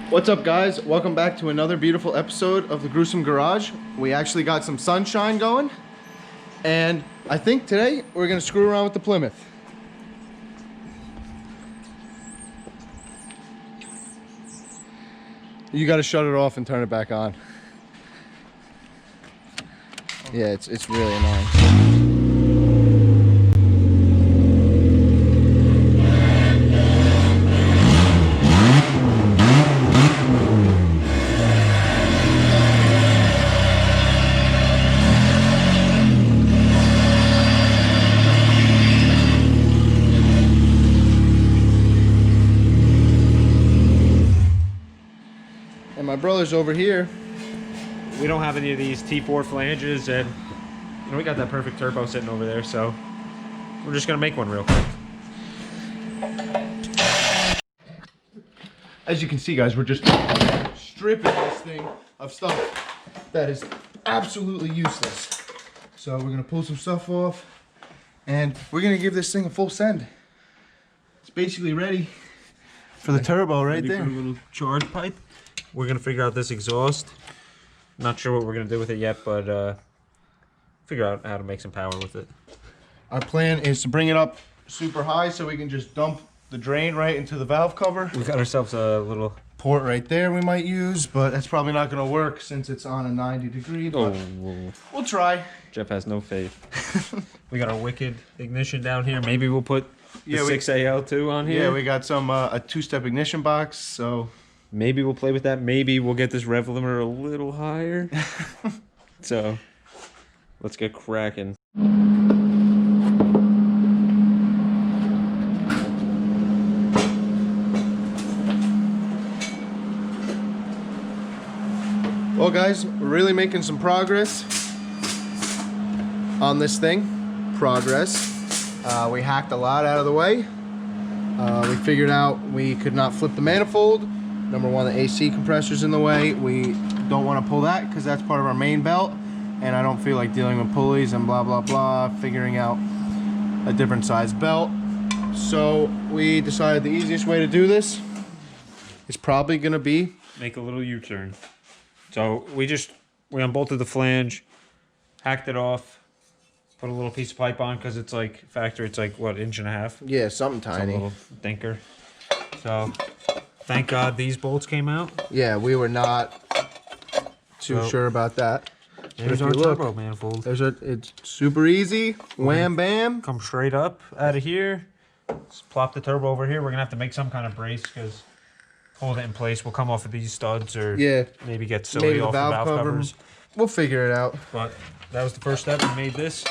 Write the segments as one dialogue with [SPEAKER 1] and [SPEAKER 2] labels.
[SPEAKER 1] What's up, guys? Welcome back to another beautiful episode of the Gruesome Garage. We actually got some sunshine going, and I think today we're gonna screw around with the Plymouth. You gotta shut it off and turn it back on. Yeah, it's really annoying. My brother's over here.
[SPEAKER 2] We don't have any of these T4 flanges, and you know, we got that perfect turbo sitting over there, so we're just gonna make one real quick.
[SPEAKER 1] As you can see, guys, we're just stripping this thing of stuff that is absolutely useless. So we're gonna pull some stuff off, and we're gonna give this thing a full send. It's basically ready for the turbo right there.
[SPEAKER 2] For a little charge pipe. We're gonna figure out this exhaust. Not sure what we're gonna do with it yet, but figure out how to make some power with it.
[SPEAKER 1] Our plan is to bring it up super high so we can just dump the drain right into the valve cover.
[SPEAKER 2] We got ourselves a little
[SPEAKER 1] port right there we might use, but that's probably not gonna work since it's on a 90-degree.
[SPEAKER 2] Oh,
[SPEAKER 1] we'll try.
[SPEAKER 2] Jeff has no faith. We got our wicked ignition down here. Maybe we'll put the 6AL2 on here.
[SPEAKER 1] Yeah, we got some a two-step ignition box, so
[SPEAKER 2] maybe we'll play with that. Maybe we'll get this rev limiter a little higher. So, let's get cracking.
[SPEAKER 1] Well, guys, we're really making some progress on this thing. We hacked a lot out of the way. We figured out we could not flip the manifold. Number one, the AC compressor's in the way. We don't want to pull that because that's part of our main belt, and I don't feel like dealing with pulleys and blah blah blah, figuring out a different size belt. So we decided the easiest way to do this is probably going to be
[SPEAKER 2] make a little U-turn. So we unbolted the flange, hacked it off, put a little piece of pipe on because it's like factory. It's like what, 1.5 inches?
[SPEAKER 1] Yeah, something tiny.
[SPEAKER 2] Some little dinker. So thank God these bolts came out.
[SPEAKER 1] Yeah, we were not too sure about that.
[SPEAKER 2] There's our turbo manifold.
[SPEAKER 1] It's super easy. Wham bam.
[SPEAKER 2] Come straight up out of here. Just plop the turbo over here. We're gonna have to make some kind of brace because hold it in place. We'll come off of these studs, or maybe get silly off the valve covers.
[SPEAKER 1] We'll figure it out.
[SPEAKER 2] But that was the first step. We made this.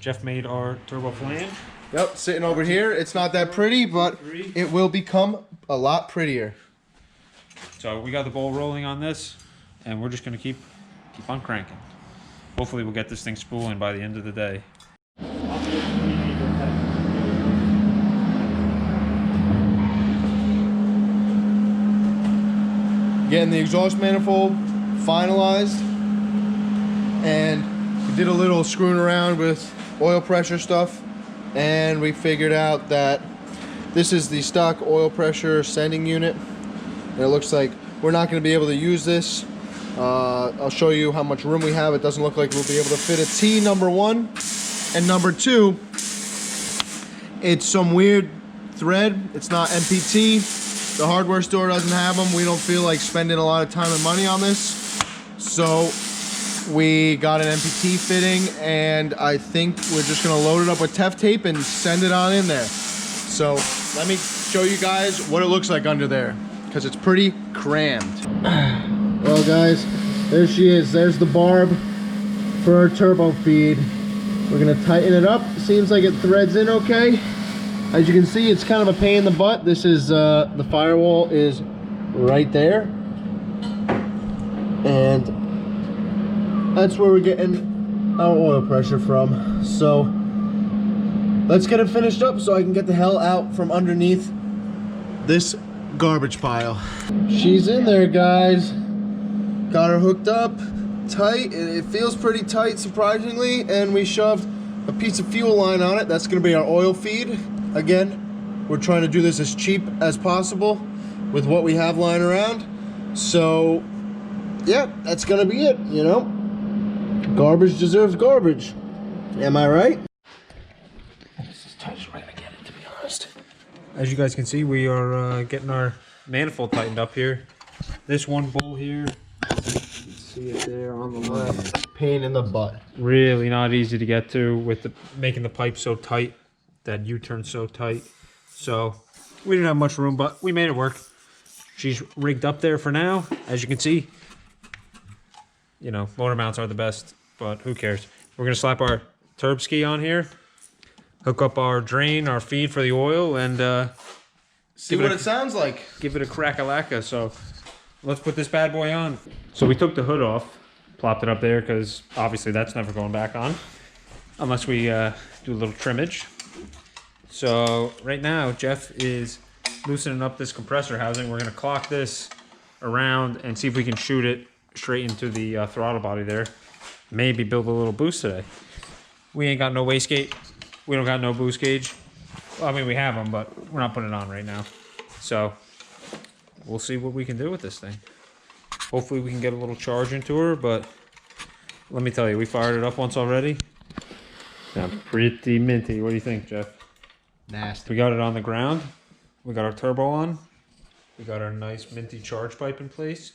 [SPEAKER 2] Jeff made our turbo flange.
[SPEAKER 1] Yep, sitting over here. It's not that pretty, but it will become a lot prettier.
[SPEAKER 2] So we got the ball rolling on this, and we're just gonna keep on cranking. Hopefully we'll get this thing spooling by the end of the day.
[SPEAKER 1] Getting the exhaust manifold finalized, and we did a little screwing around with oil pressure stuff, and we figured out that this is the stock oil pressure sending unit, and it looks like we're not going to be able to use this. I'll show you how much room we have. It doesn't look like we'll be able to fit a T, number one, and number two, it's some weird thread. It's not MPT. The hardware store doesn't have them. We don't feel like spending a lot of time and money on this, so we got an MPT fitting, and I think we're just gonna load it up with Tef tape and send it on in there. So let me show you guys what it looks like under there, because it's pretty crammed. Well, guys, there she is. There's the barb for our turbo feed. We're gonna tighten it up. Seems like it threads in okay. As you can see, it's kind of a pain in the butt. This is the firewall is right there, and that's where we're getting our oil pressure from. So let's get it finished up so I can get the hell out from underneath this garbage pile. She's in there, guys. Got her hooked up tight. It feels pretty tight, surprisingly, and we shoved a piece of fuel line on it. That's going to be our oil feed. Again, we're trying to do this as cheap as possible with what we have lying around. So, yeah, that's gonna be it, you know? Garbage deserves garbage. Am I right? This is tight as we're gonna get it, to be honest.
[SPEAKER 2] As you guys can see, we are getting our manifold tightened up here. This one bolt here, you can see it there on the left.
[SPEAKER 1] Pain in the butt.
[SPEAKER 2] Really not easy to get to with the making the pipe so tight, that U-turn so tight. So we didn't have much room, but we made it work. She's rigged up there for now. As you can see, you know, motor mounts are the best, but who cares? We're gonna slap our turb ski on here, hook up our drain, our feed for the oil, and
[SPEAKER 1] see what it sounds like.
[SPEAKER 2] Give it a crack-a-lacka. So let's put this bad boy on. So we took the hood off, plopped it up there, because obviously that's never going back on unless we do a little trimmage. So right now Jeff is loosening up this compressor housing. We're going to clock this around and see if we can shoot it straight into the throttle body there. Maybe build a little boost today. We ain't got no wastegate. We don't got no boost gauge. Well, I mean, we have them, but we're not putting it on right now. So we'll see what we can do with this thing. Hopefully we can get a little charge into her, but let me tell you, we fired it up once already. Now, pretty minty. What do you think, Jeff?
[SPEAKER 1] Nasty.
[SPEAKER 2] We got it on the ground. We got our turbo on. We got our nice minty charge pipe in place.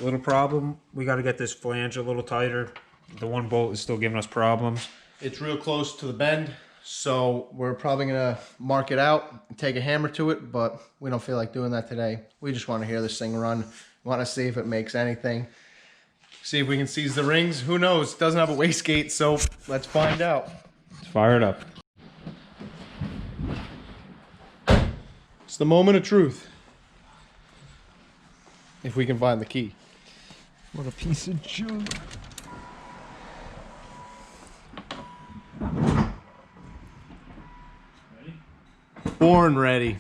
[SPEAKER 2] Little problem, we got to get this flange a little tighter. The one bolt is still giving us problems.
[SPEAKER 1] It's real close to the bend, so we're probably gonna mark it out and take a hammer to it, but we don't feel like doing that today. We just want to hear this thing run. We want to see if it makes anything. See if we can seize the rings. Who knows? It doesn't have a wastegate, so let's find out.
[SPEAKER 2] Let's fire it up.
[SPEAKER 1] It's the moment of truth. If we can find the key.
[SPEAKER 2] What a piece of junk. Ready?
[SPEAKER 1] Born ready.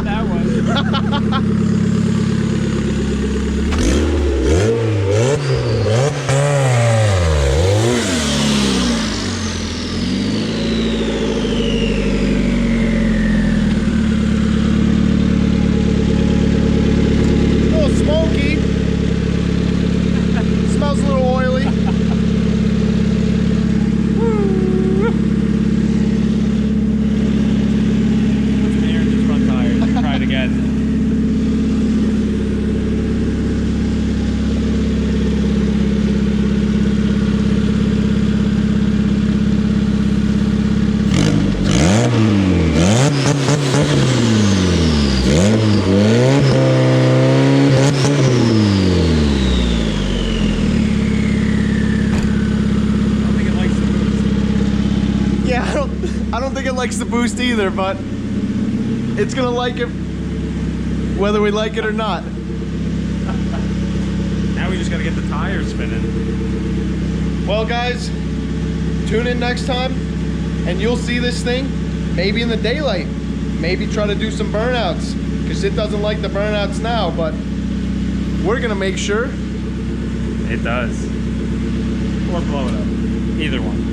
[SPEAKER 2] That was.
[SPEAKER 1] A little smoky. Smells a little oily. I don't think it likes the boost either, but it's gonna like it whether we like it or not.
[SPEAKER 2] Now we just gotta get the tires spinning.
[SPEAKER 1] Well guys, tune in next time and you'll see this thing maybe in the daylight. Maybe try to do some burnouts because it doesn't like the burnouts now, but we're gonna make sure
[SPEAKER 2] it does. Or blow it up. Either one.